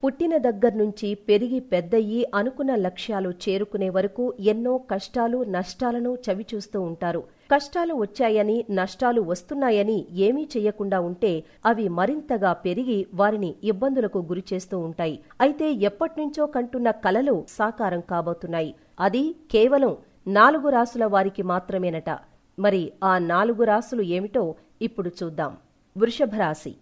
పుట్టిన దగ్గర్నుంచి పెరిగి పెద్దయ్యి అనుకున్న లక్ష్యాలు చేరుకునే వరకు ఎన్నో కష్టాలు నష్టాలను చవిచూస్తూ ఉంటారు. కష్టాలు వచ్చాయని నష్టాలు వస్తున్నాయని ఏమీ చెయ్యకుండా ఉంటే అవి మరింతగా పెరిగి వారిని ఇబ్బందులకు గురిచేస్తూ ఉంటాయి. అయితే ఎప్పట్నుంచో కంటున్న కలలు సాకారం కాబోతున్నాయి. అది కేవలం 4 రాసుల వారికి మాత్రమేనట. మరి ఆ 4 రాసులు ఏమిటో ఇప్పుడు చూద్దాం. వృషభ రాశి.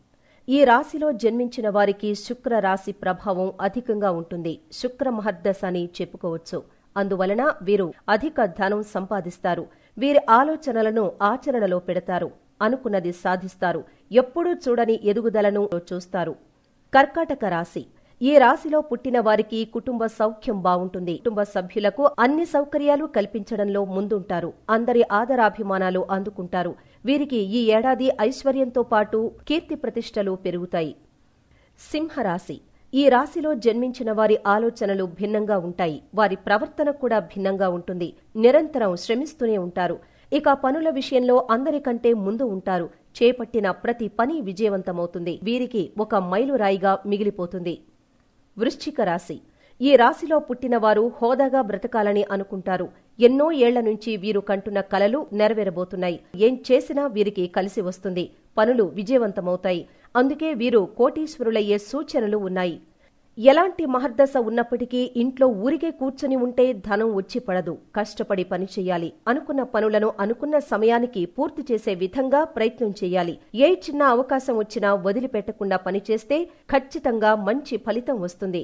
ఈ రాశిలో జన్మించిన వారికి శుక్ర రాశి ప్రభావం అధికంగా ఉంటుంది. శుక్ర మహర్దశ అని చెప్పుకోవచ్చు. అందువలన వీరు అధిక ధనం సంపాదిస్తారు. వీరి ఆలోచనలను ఆచరణలో పెడతారు. అనుకున్నది సాధిస్తారు. ఎప్పుడూ చూడని ఎదుగుదలను చూస్తారు. కర్కాటక రాశి. ఈ రాశిలో పుట్టిన వారికి కుటుంబ సౌఖ్యం బావుంటుంది. కుటుంబ సభ్యులకు అన్ని సౌకర్యాలు కల్పించడంలో ముందుంటారు. అందరి ఆదరాభిమానాలు అందుకుంటారు. వీరికి ఈ ఏడాది ఐశ్వర్యంతో పాటు కీర్తి ప్రతిష్టలు పెరుగుతాయి. సింహరాశి. ఈ రాశిలో జన్మించిన వారి ఆలోచనలు భిన్నంగా ఉంటాయి. వారి ప్రవర్తన కూడా భిన్నంగా ఉంటుంది. నిరంతరం శ్రమిస్తూనే ఉంటారు. ఇక పనుల విషయంలో అందరికంటే ముందు ఉంటారు. చేపట్టిన ప్రతి పని విజయవంతమవుతుంది. వీరికి ఒక మైలురాయిగా మిగిలిపోతుంది. వృశ్చిక రాశి. ఈ రాశిలో పుట్టినవారు హోదాగా బ్రతకాలని అనుకుంటారు. ఎన్నో ఏళ్ల నుంచి వీరు కంటున్న కలలు నెరవేరబోతున్నాయి. ఏం చేసినా వీరికి కలిసి వస్తుంది. పనులు విజయవంతమవుతాయి. అందుకే వీరు కోటీశ్వరులయ్యే సూచనలు ఉన్నాయి. ఎలాంటి మహర్దశ ఉన్నప్పటికీ ఇంట్లో ఊరికే కూర్చుని ఉంటే ధనం వచ్చి పడదు. కష్టపడి పని చెయ్యాలి. అనుకున్న పనులను అనుకున్న సమయానికి పూర్తి చేసే విధంగా ప్రయత్నం చెయ్యాలి. ఏ చిన్న అవకాశం వచ్చినా వదిలిపెట్టకుండా పనిచేస్తే ఖచ్చితంగా మంచి ఫలితం వస్తుంది.